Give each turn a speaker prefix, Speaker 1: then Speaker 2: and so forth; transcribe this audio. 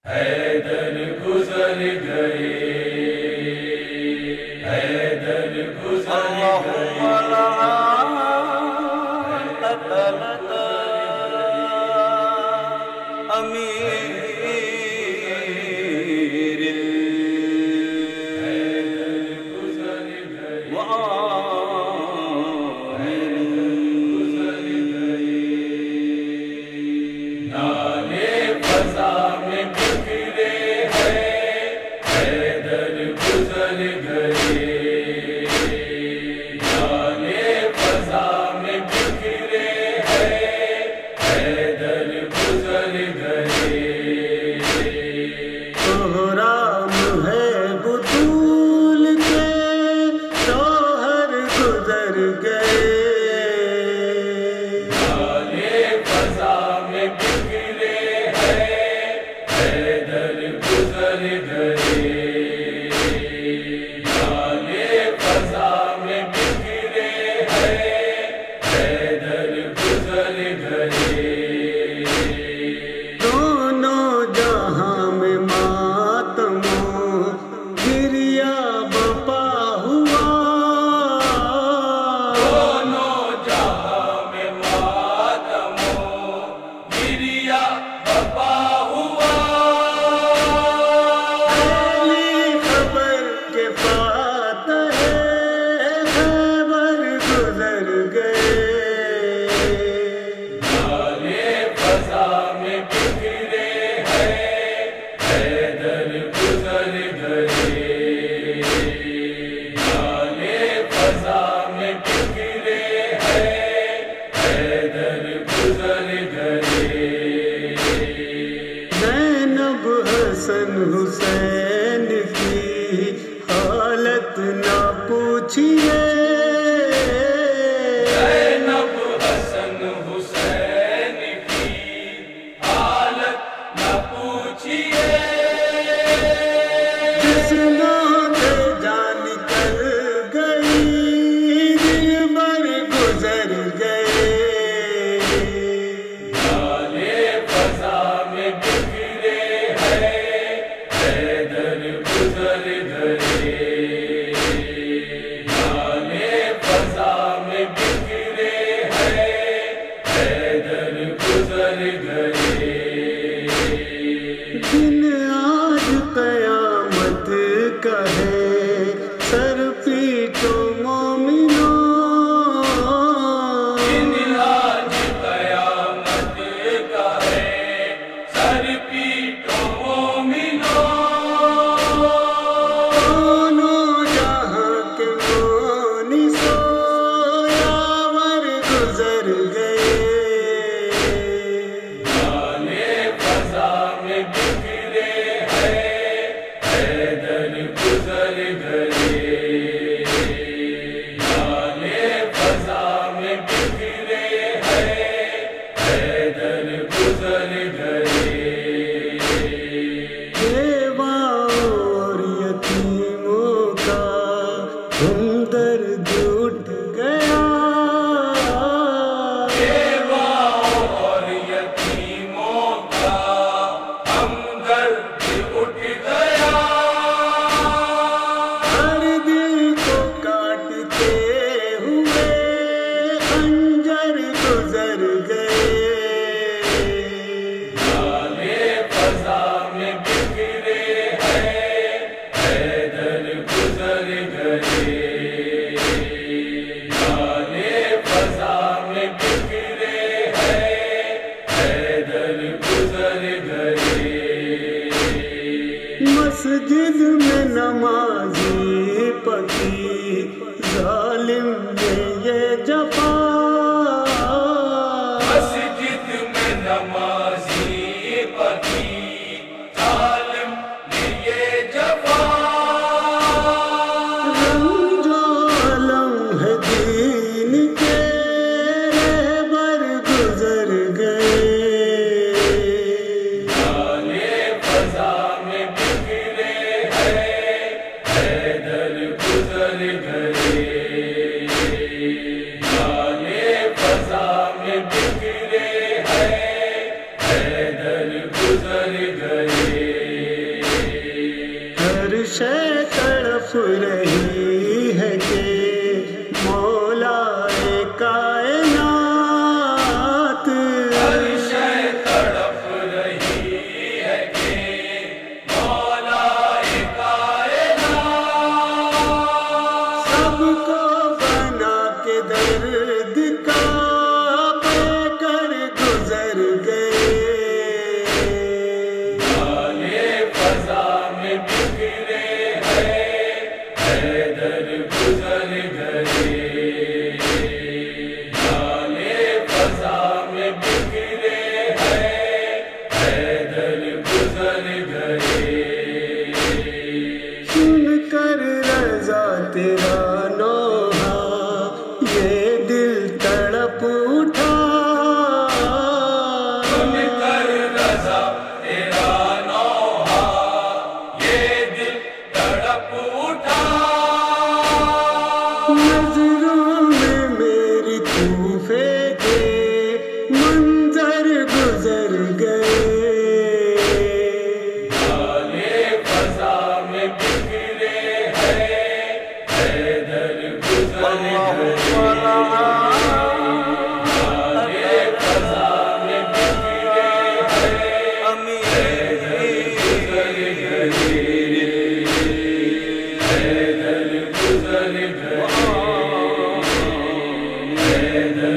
Speaker 1: حیدر گزر گئے، حیدر گزر گئے،
Speaker 2: امیر حسین کی حالت نہ پوچھئے،
Speaker 1: زینب حسن حسین کی حالت نہ پوچھئے،
Speaker 2: جس موت جان کر گئی دل بر گزر گئے،
Speaker 1: نالے فضا میں بکھرے ہیں، حیدر گزر گئے، نالے فضا میں بکھرے ہیں، حیدر گزر گئے،
Speaker 2: دن آج قیامت کا ہے سر پیٹو مومنو،
Speaker 1: دن آج قیامت کا ہے سر پیٹو مومنو،
Speaker 2: دونوں جہاں کے مونس یاور گزر گئے،
Speaker 1: نالے فضا میں بکھرے ہیں، حیدر گزر گئے، نالے فضا میں بکھرے ہیں، حیدر گزر گئے،
Speaker 2: بیواؤں اور یتیموں کا ہمدرد اٹھ گیا،
Speaker 1: بیواؤں اور یتیموں کا ہمدرد اٹھ گیا،
Speaker 2: ہر دل کو کاٹتے ہوئے خنجر گزر گئے،
Speaker 1: نالے فضا میں بکھرے ہیں، حیدر گزر گئے، نالے فضا میں بکھرے ہیں، حیدر گزر گئے،
Speaker 2: مسجد میں نمازی پڑھی ظالم نے یہ جفا،
Speaker 1: حیدر